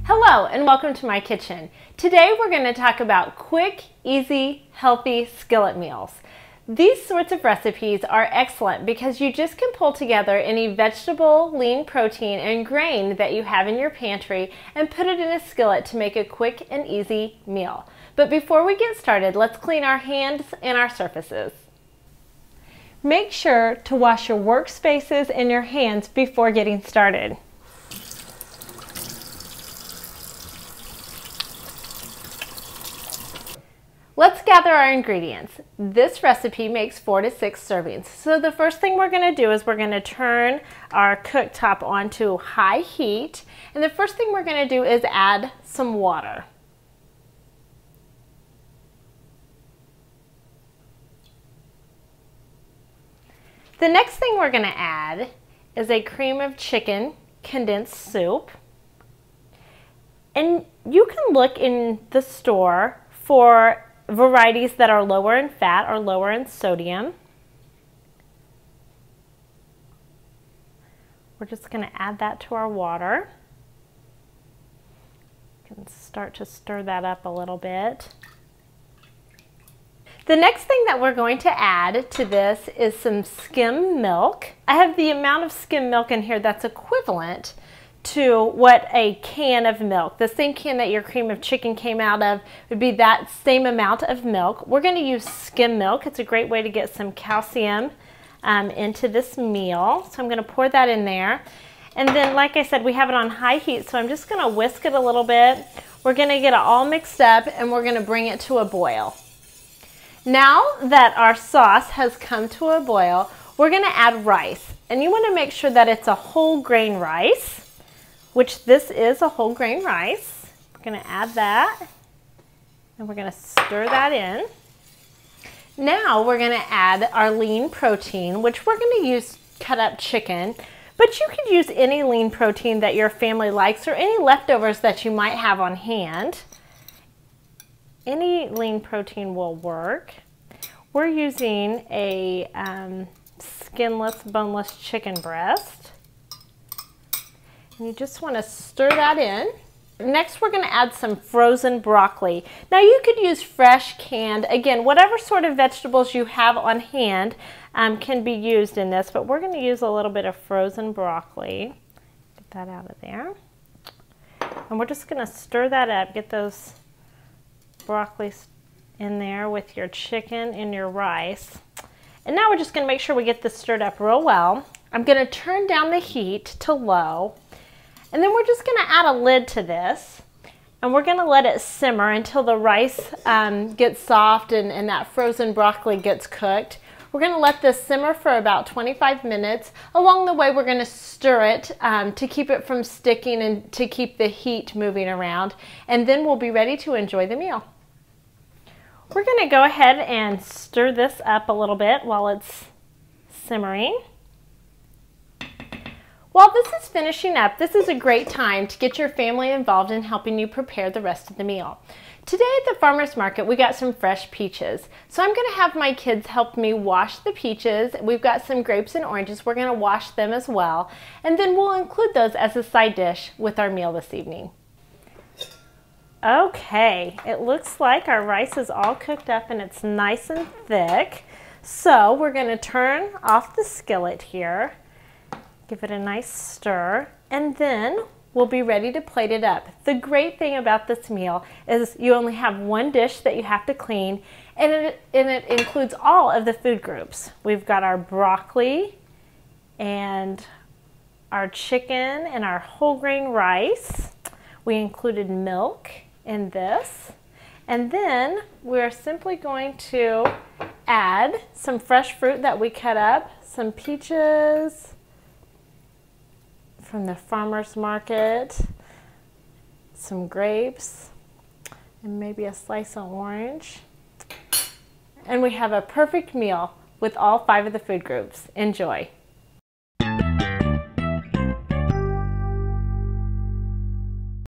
Hello and welcome to my kitchen. Today we're going to talk about quick, easy, healthy skillet meals. These sorts of recipes are excellent because you just can pull together any vegetable, lean protein, and grain that you have in your pantry and put it in a skillet to make a quick and easy meal. But before we get started, let's clean our hands and our surfaces. Make sure to wash your workspaces and your hands before getting started. Let's gather our ingredients. This recipe makes 4 to 6 servings. So the first thing we're going to do is we're going to turn our cooktop onto high heat. And the first thing we're going to do is add some water. The next thing we're going to add is a cream of chicken condensed soup. And you can look in the store for varieties that are lower in fat or lower in sodium. We're just going to add that to our water. You can start to stir that up a little bit. The next thing that we're going to add to this is some skim milk. I have the amount of skim milk in here that's equivalent to what a can of milk, the same can that your cream of chicken came out of, would be that same amount of milk. We're going to use skim milk. It's a great way to get some calcium into this meal. So I'm going to pour that in there. And then, like I said, we have it on high heat, so I'm just going to whisk it a little bit. We're going to get it all mixed up and we're going to bring it to a boil. Now that our sauce has come to a boil, we're going to add rice. And you want to make sure that it's a whole grain rice, which this is a whole grain rice. We're going to add that and we're going to stir that in. Now we're going to add our lean protein, which we're going to use cut up chicken, but you could use any lean protein that your family likes or any leftovers that you might have on hand. Any lean protein will work. We're using a skinless, boneless chicken breast. And you just want to stir that in. Next, we're going to add some frozen broccoli. Now, you could use fresh, canned, again, whatever sort of vegetables you have on hand can be used in this, but we're going to use a little bit of frozen broccoli. Get that out of there. And we're just going to stir that up, get those broccoli in there with your chicken and your rice. And now we're just going to make sure we get this stirred up real well. I'm going to turn down the heat to low. And then we're just going to add a lid to this, and we're going to let it simmer until the rice gets soft and that frozen broccoli gets cooked. We're going to let this simmer for about 25 minutes. Along the way, we're going to stir it to keep it from sticking and to keep the heat moving around. And then we'll be ready to enjoy the meal. We're going to go ahead and stir this up a little bit while it's simmering. While this is finishing up, this is a great time to get your family involved in helping you prepare the rest of the meal. Today at the farmer's market, we got some fresh peaches. So I'm going to have my kids help me wash the peaches. We've got some grapes and oranges. We're going to wash them as well. And then we'll include those as a side dish with our meal this evening. Okay, it looks like our rice is all cooked up and it's nice and thick. So we're going to turn off the skillet here. Give it a nice stir, and then we'll be ready to plate it up. The great thing about this meal is you only have one dish that you have to clean, and it includes all of the food groups. We've got our broccoli and our chicken and our whole grain rice. We included milk in this, and then we're simply going to add some fresh fruit that we cut up, some peaches from the farmer's market, some grapes, and maybe a slice of orange. And we have a perfect meal with all 5 of the food groups. Enjoy.